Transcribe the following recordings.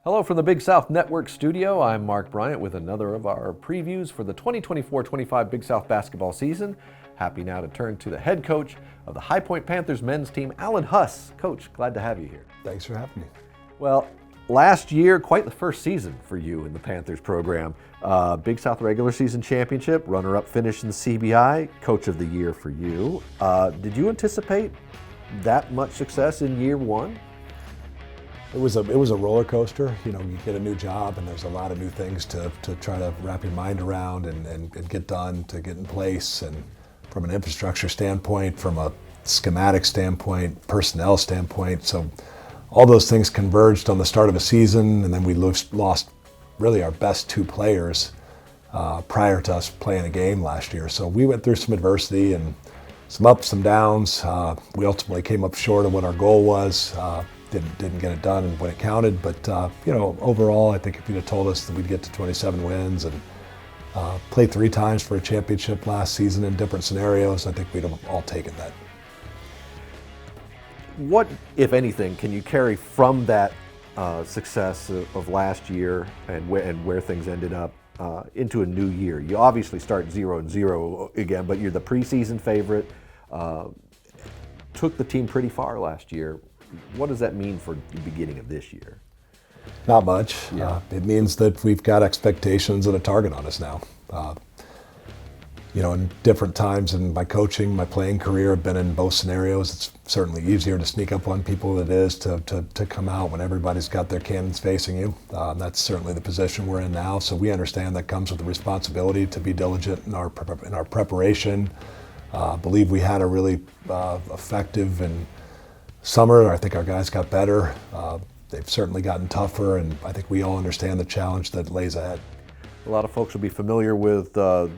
Hello from the Big South Network studio. I'm Mark Bryant with another of our previews for the 2024-25 Big South basketball season. Happy now to turn to the head coach of the High Point Panthers men's team, Alan Huss. Coach, glad to have you here. Thanks for having me. Well, last year, quite the first season for you in the Panthers program. Big South regular season championship, runner-up finish in the CBI, coach of the year for you. Did you anticipate that much success in year one? It was a roller coaster. You know, you get a new job and there's a lot of new things to try to wrap your mind around and get done, to get in place. And from an infrastructure standpoint, from a schematic standpoint, personnel standpoint. So all those things converged on the start of a season, and then we lost really our best two players prior to us playing a game last year. So we went through some adversity and some ups, some downs. We ultimately came up short of what our goal was. Didn't get it done when it counted, but overall, I think if you'd have told us that we'd get to 27 wins and play 3 times for a championship last season in different scenarios, I think we'd have all taken that. What, if anything, can you carry from that success of last year and where things ended up into a new year? You obviously start 0-0 again, but you're the preseason favorite. Took the team pretty far last year. What does that mean for the beginning of this year? Not much. Yeah. It means that we've got expectations and a target on us now. In different times in my coaching, my playing career, I've been in both scenarios. It's certainly easier to sneak up on people than it is to come out when everybody's got their cannons facing you. That's certainly the position we're in now. So we understand that comes with the responsibility to be diligent in our preparation. Believe we had a really effective and summer. I think our guys got better. They've certainly gotten tougher, and I think we all understand the challenge that lays ahead. A lot of folks will be familiar with the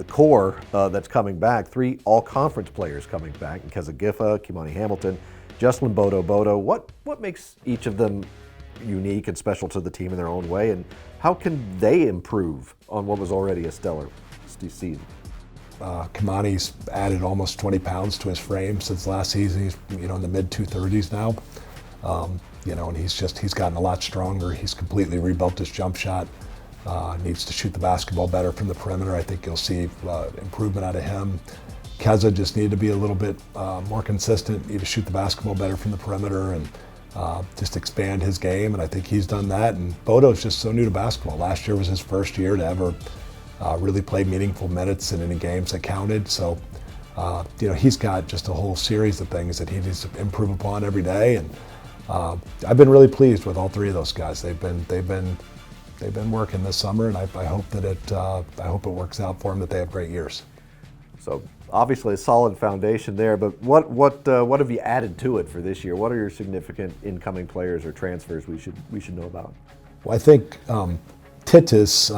core that's coming back. 3 all-conference players coming back: Keza Giffa, Kimani Hamilton, Jesslyn Bodo. What makes each of them unique and special to the team in their own way, and how can they improve on what was already a stellar season? Kimani's added almost 20 pounds to his frame since last season. He's in the mid 230s now. And he's gotten a lot stronger. He's completely rebuilt his jump shot. Needs to shoot the basketball better from the perimeter. I think you'll see improvement out of him. Keza just needed to be a little bit more consistent. Need to shoot the basketball better from the perimeter and just expand his game. And I think he's done that. And Bodo's just so new to basketball. Last year was his first year to ever really play meaningful minutes in any games that counted. So, he's got just a whole series of things that he needs to improve upon every day. And I've been really pleased with all 3 of those guys. They've been working this summer, and I hope that it works out for them, that they have great years. So obviously a solid foundation there, but what have you added to it for this year? What are your significant incoming players or transfers we should know about? Well, I think Titus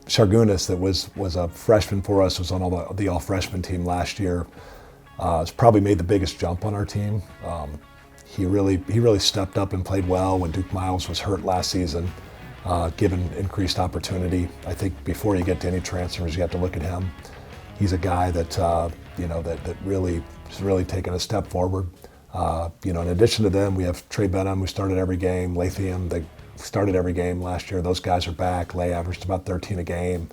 Shargunas, that was a freshman for us, was on the all-freshman team last year. Has probably made the biggest jump on our team. He really stepped up and played well when Duke Miles was hurt last season, given increased opportunity. I think before you get to any transfers, you have to look at him. He's a guy that that really has really taken a step forward. In addition to them, we have Trey Benham, who started every game. Lathium, they started every game last year. Those guys are back. Lay averaged about 13 a game.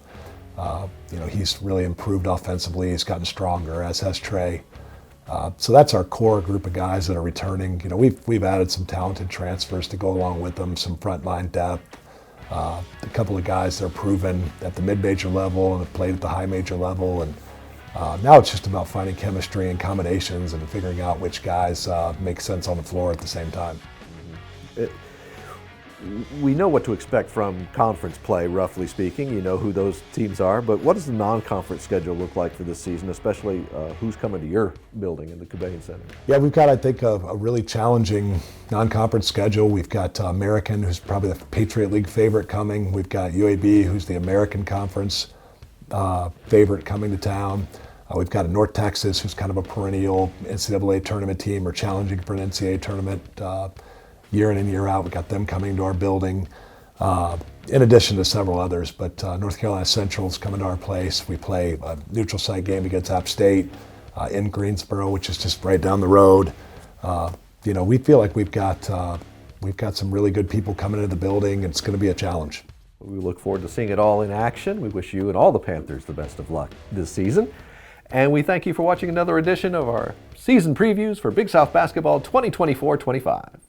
He's really improved offensively. He's gotten stronger, as has Trey. So that's our core group of guys that are returning. We've added some talented transfers to go along with them, some frontline depth. A couple of guys that are proven at the mid-major level and have played at the high major level. And now it's just about finding chemistry and combinations and figuring out which guys make sense on the floor at the same time. We know what to expect from conference play, roughly speaking. You know who those teams are, but what does the non-conference schedule look like for this season, especially who's coming to your building in the Cobain Center? Yeah, we've got, I think, a really challenging non-conference schedule. We've got American, who's probably the Patriot League favorite, coming. We've got UAB, who's the American Conference favorite, coming to town. We've got a North Texas, who's kind of a perennial NCAA tournament team, or challenging for an NCAA tournament year in and year out. We got them coming to our building, in addition to several others. But North Carolina Central's coming to our place. We play a neutral site game against App State in Greensboro, which is just right down the road. We feel like we've got we've got some really good people coming into the building. It's going to be a challenge. We look forward to seeing it all in action. We wish you and all the Panthers the best of luck this season. And we thank you for watching another edition of our season previews for Big South Basketball 2024-25.